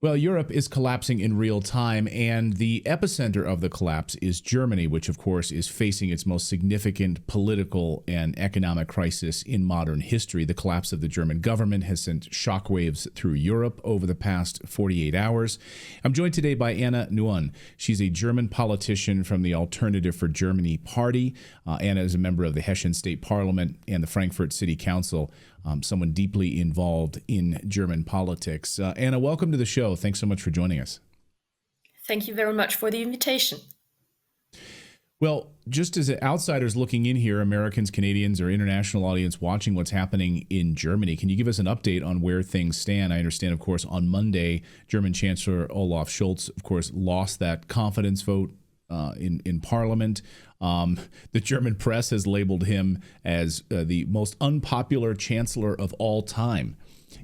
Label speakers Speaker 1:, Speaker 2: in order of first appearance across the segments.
Speaker 1: Well, Europe is collapsing in real time, and the epicenter of the collapse is Germany, which, of course, is facing its most significant political and economic crisis in modern history. The collapse of the German government has sent shockwaves through Europe over the past 48 hours. I'm joined today by Anna Nguyen. She's a German politician from the Alternative for Germany party. Anna is a member of the Hessian State Parliament and the Frankfurt City Council. Someone deeply involved in German politics. Anna, welcome to the show. Thanks so much for joining us.
Speaker 2: Thank you very much for the invitation.
Speaker 1: Well, just as outsiders looking in here, Americans, Canadians, or international audience watching what's happening in Germany, can you give us an update on where things stand? I understand, of course, on Monday, German Chancellor Olaf Scholz, of course, lost that confidence vote in Parliament. The German press has labeled him as the most unpopular chancellor of all time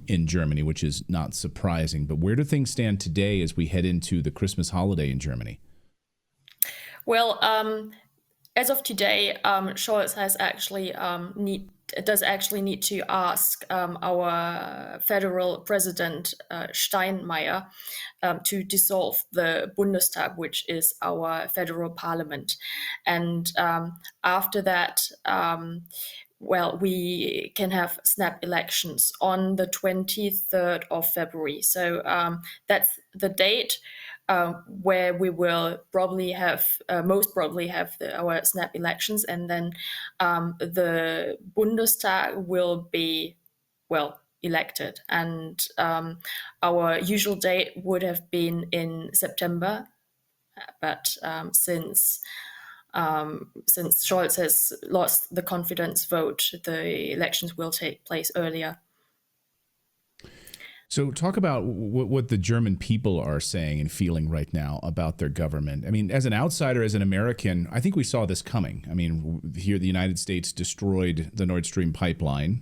Speaker 1: in Germany, which is not surprising. But where do things stand today as we head into the Christmas holiday in Germany?
Speaker 2: Well, as of today, Scholz has does actually need to ask our federal president Steinmeier to dissolve the Bundestag, which is our federal parliament, and after that. We can have snap elections on the 23rd of February. So that's the date where we will probably have, most probably have our snap elections. And then the Bundestag will be, elected. And our usual date would have been in September. But since Scholz has lost the confidence vote, the elections will take place earlier.
Speaker 1: So talk about what the German people are saying and feeling right now about their government. I mean, as an outsider, as an American, I think we saw this coming. I mean, here the United States destroyed the Nord Stream pipeline,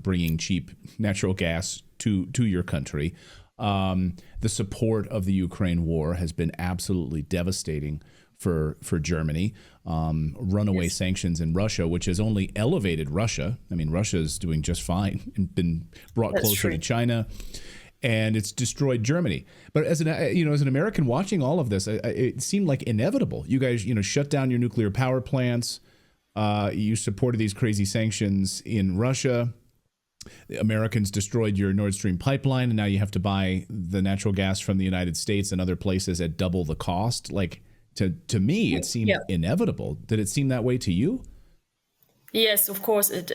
Speaker 1: bringing cheap natural gas to your country. The support of the Ukraine war has been absolutely devastating for Germany. Runaway sanctions in Russia, which has only elevated Russia. I mean, Russia's doing just fine and been brought closer to China, and it's destroyed Germany. But as an American watching all of this, it seemed like inevitable. You guys, shut down your nuclear power plants. You supported these crazy sanctions in Russia. The Americans destroyed your Nord Stream pipeline, and now you have to buy the natural gas from the United States and other places at double the cost. Like, to me, it seemed inevitable. Did it seem that way to you?
Speaker 2: Yes, of course it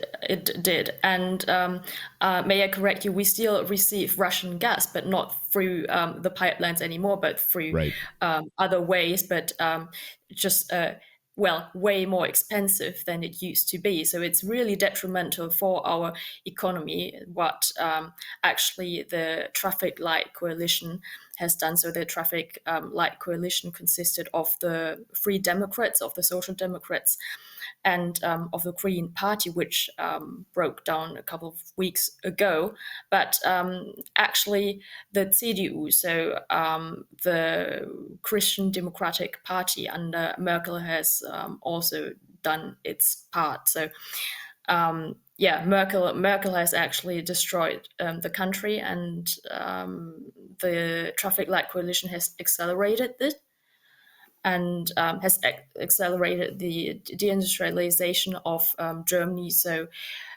Speaker 2: did. And may I correct you? We still receive Russian gas, but not through the pipelines anymore, but through other ways. But just way more expensive than it used to be. So it's really detrimental for our economy, what actually the traffic light coalition has done. So the traffic light coalition consisted of the Free Democrats, of the Social Democrats, and of the Green Party, which broke down a couple of weeks ago. But actually the CDU, so the Christian Democratic Party under Merkel, has also done its part. So Merkel has actually destroyed the country, and the traffic light coalition has accelerated it, and has accelerated the deindustrialization of Germany. So,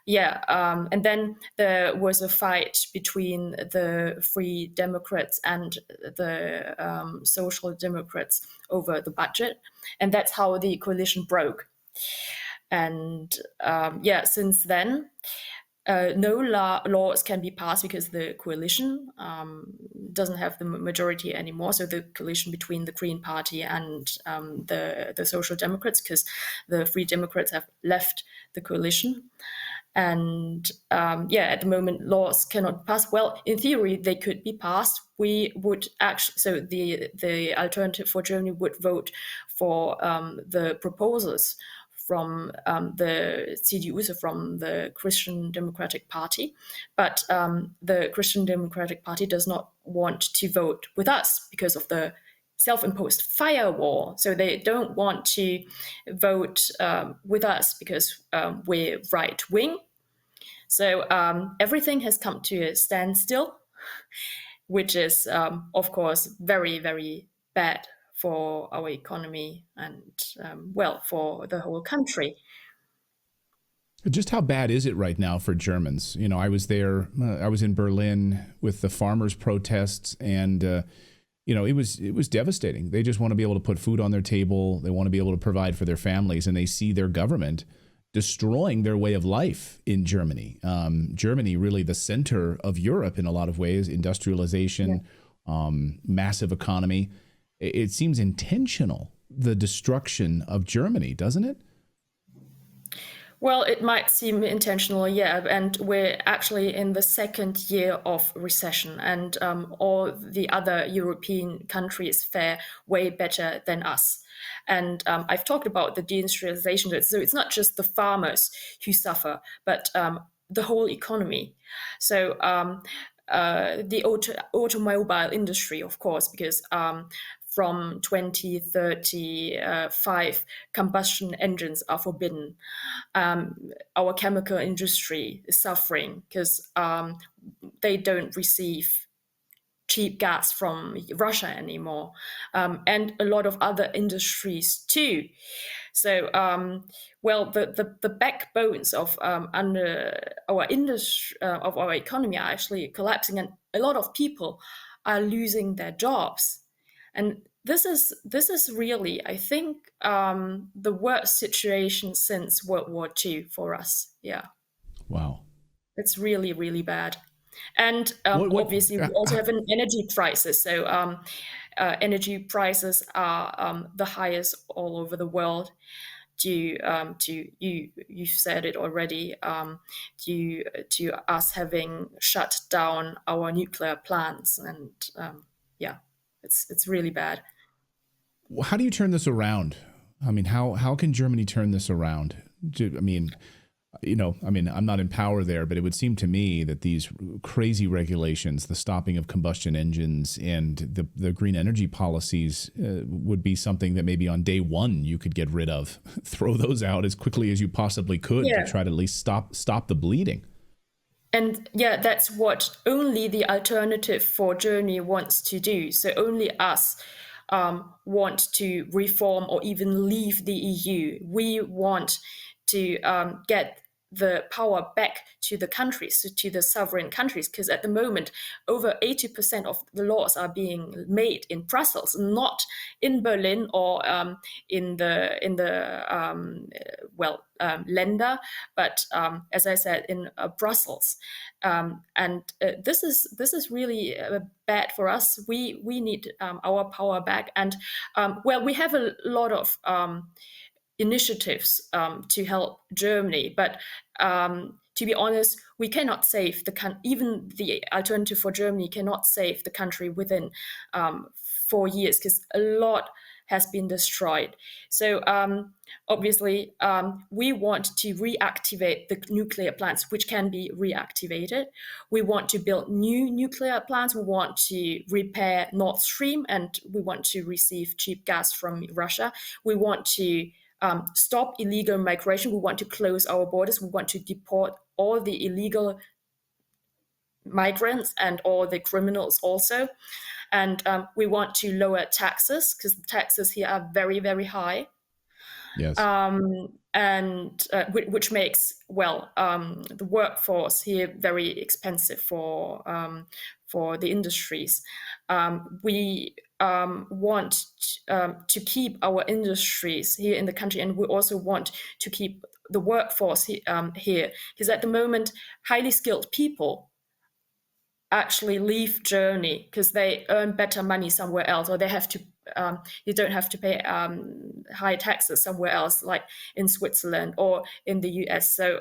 Speaker 2: and then there was a fight between the Free Democrats and the Social Democrats over the budget, and that's how the coalition broke. And since then, no laws can be passed because the coalition doesn't have the majority anymore. So the coalition between the Green Party and the Social Democrats, because the Free Democrats have left the coalition. And at the moment, laws cannot pass. Well, in theory, they could be passed. We would actually, so the Alternative for Germany would vote for the proposals from the CDU, so from the Christian Democratic Party. But the Christian Democratic Party does not want to vote with us because of the self-imposed firewall. So they don't want to vote with us because we're right-wing. So everything has come to a standstill. which is, of course, very, very bad for our economy and, well, for the whole country.
Speaker 1: Just how bad is it right now for Germans? You know, I was there. I was in Berlin with the farmers' protests, and you know, it was devastating. They just want to be able to put food on their table. They want to be able to provide for their families, and they see their government destroying their way of life in Germany. Germany, really the center of Europe in a lot of ways, industrialization, massive economy. It seems intentional, the destruction of Germany, doesn't it?
Speaker 2: Well, it might seem intentional, yeah, and we're actually in the second year of recession, and all the other European countries fare way better than us. And I've talked about the deindustrialization, so it's not just the farmers who suffer, but the whole economy. So the automobile industry, of course, because from 2035, combustion engines are forbidden. Our chemical industry is suffering because they don't receive cheap gas from Russia anymore, and a lot of other industries too. So, well, the backbones of under our industry of our economy are actually collapsing, and a lot of people are losing their jobs. And this is really, I think, the worst situation since World War II for us. Yeah,
Speaker 1: Wow.
Speaker 2: it's really, really bad. And
Speaker 1: What
Speaker 2: obviously, we also have an energy crisis. So energy prices are the highest all over the world due to you've said it already, due to us having shut down our nuclear plants, and yeah, it's really bad.
Speaker 1: how do you turn this around? I mean, how can Germany turn this around? I mean, you know, I mean, I'm not in power there, but it would seem to me that these crazy regulations, the stopping of combustion engines, and the green energy policies would be something that maybe on day one you could get rid of. Throw those out as quickly as you possibly could
Speaker 2: Yeah.
Speaker 1: to try to at least stop the bleeding.
Speaker 2: And yeah, that's what only the alternative for Germany wants to do. So only us want to reform or even leave the EU. We want to get the power back to the countries, so to the sovereign countries, because at the moment, over 80% of the laws are being made in Brussels, not in Berlin or in the Länder, but as I said, in Brussels. And this is really bad for us. We need our power back, and well, we have a lot of initiatives to help Germany, but to be honest, we cannot save even the alternative for Germany cannot save the country within 4 years, because a lot has been destroyed. So obviously, we want to reactivate the nuclear plants, which can be reactivated. We want to build new nuclear plants. We want to repair Nord Stream, and we want to receive cheap gas from Russia. We want to stop illegal migration. We want to close our borders. We want to deport all the illegal migrants and all the criminals also. And we want to lower taxes, because the taxes here are very, very high.
Speaker 1: Yes.
Speaker 2: And which makes, well, the workforce here very expensive for the industries. We want to keep our industries here in the country, and we also want to keep the workforce here, because at the moment, highly skilled people actually leave Germany because they earn better money somewhere else, or they have to you don't have to pay high taxes somewhere else, like in Switzerland or in the US. So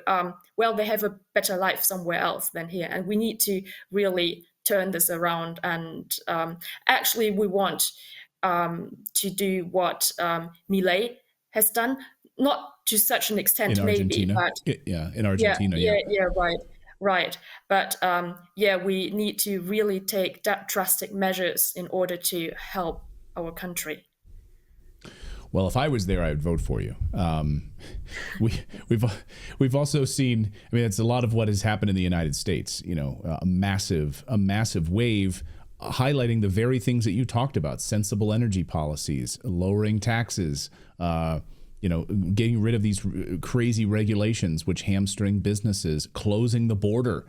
Speaker 2: well, they have a better life somewhere else than here, and we need to really turn this around. And actually, we want to do what Milei has done, not to such an extent,
Speaker 1: In
Speaker 2: maybe,
Speaker 1: Argentina.
Speaker 2: but
Speaker 1: In Argentina.
Speaker 2: yeah, right. But yeah, we need to really take drastic measures in order to help our country.
Speaker 1: Well, if I was there, I would vote for you. We've also seen. I mean, it's a lot of what has happened in the United States. You know, a massive wave highlighting the very things that you talked about: sensible energy policies, lowering taxes, getting rid of these crazy regulations which hamstring businesses, closing the border.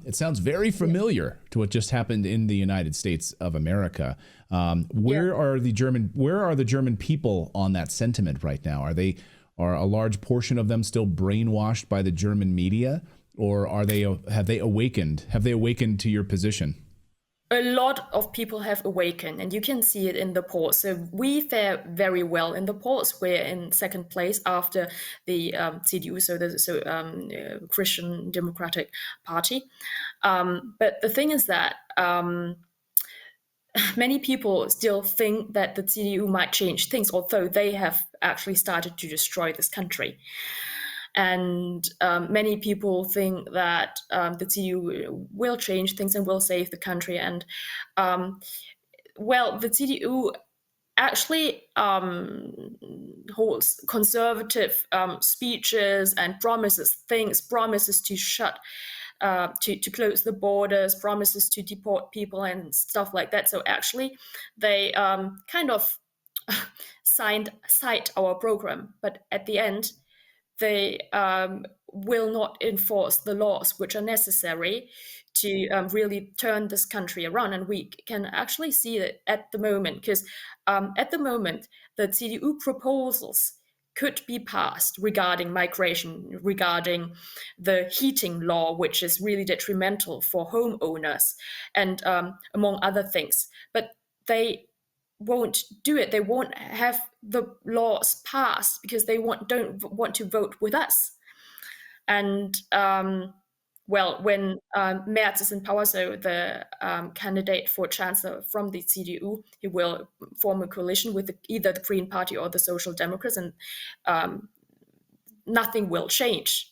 Speaker 1: It sounds very familiar to what just happened in the United States of America. Where are the German people on that sentiment right now? Are a large portion of them still brainwashed by the German media, or have they awakened? Have they awakened to your position?
Speaker 2: A lot of people have awakened, and you can see it in the polls. So we fare very well in the polls. We're in second place after the CDU, so the Christian Democratic Party. But the thing is that many people still think that the CDU might change things, although they have actually started to destroy this country. And many people think that the CDU will change things and will save the country. And the CDU actually holds conservative speeches and promises to shut, to close the borders, promises to deport people and stuff like that. So actually, they kind of cite our program, but at the end, they will not enforce the laws which are necessary to really turn this country around. And we can actually see that at the moment, because at the moment, the CDU proposals could be passed regarding migration, regarding the heating law, which is really detrimental for homeowners, and among other things. But they won't do it. They won't have the laws passed because they don't want to vote with us. And when Merz is in power, so the candidate for chancellor from the CDU, he will form a coalition with either the Green Party or the Social Democrats, and nothing will change.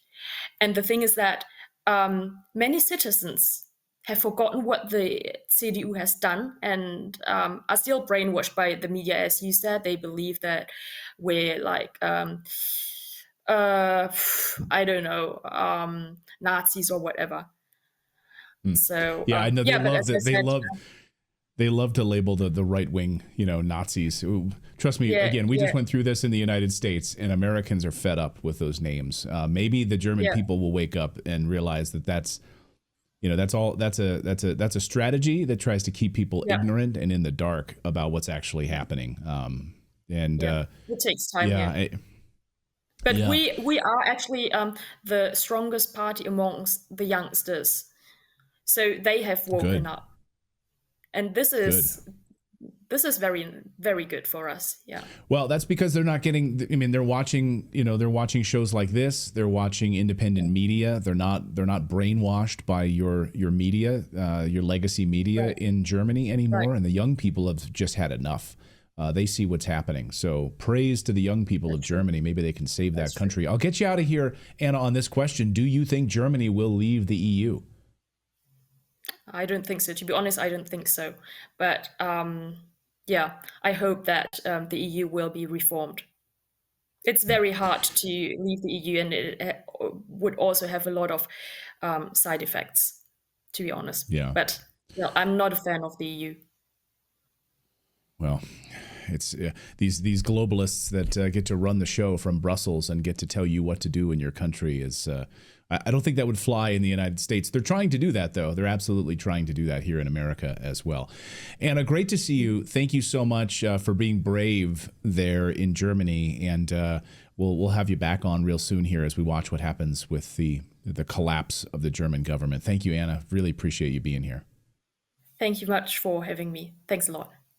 Speaker 2: And the thing is that many citizens have forgotten what the CDU has done and are still brainwashed by the media. As you said, they believe that we're like, I don't know, Nazis or whatever. So
Speaker 1: yeah, I know they love
Speaker 2: that.
Speaker 1: They love to label the right wing, Nazis. Ooh, trust me, again, we just went through this in the United States, and Americans are fed up with those names. Maybe the German people will wake up and realize that's a strategy that tries to keep people ignorant and in the dark about what's actually happening. It
Speaker 2: takes time. But we are actually the strongest party amongst the youngsters, so they have woken up, and this is very, very good for us. Yeah.
Speaker 1: Well, that's because they're not getting. I mean, they're watching shows like this. They're watching independent media. They're not brainwashed by your media, your legacy media in Germany anymore. And the young people have just had enough. They see what's happening. So praise to the young people of Germany. Maybe they can save that country. I'll get you out of here, Anna, on this question. Do you think Germany will leave the EU?
Speaker 2: I don't think so. To be honest, I don't think so. But I hope that the EU will be reformed. It's very hard to leave the EU, and it would also have a lot of side effects, to be honest.
Speaker 1: Yeah.
Speaker 2: But I'm not a fan of the EU.
Speaker 1: Well, it's these globalists that get to run the show from Brussels and get to tell you what to do in your country is. I don't think that would fly in the United States. They're trying to do that, though. They're absolutely trying to do that here in America as well. Anna, great to see you. Thank you so much for being brave there in Germany, and we'll have you back on real soon here as we watch what happens with the collapse of the German government. Thank you, Anna. Really appreciate you being here.
Speaker 2: Thank you much for having me. Thanks a lot.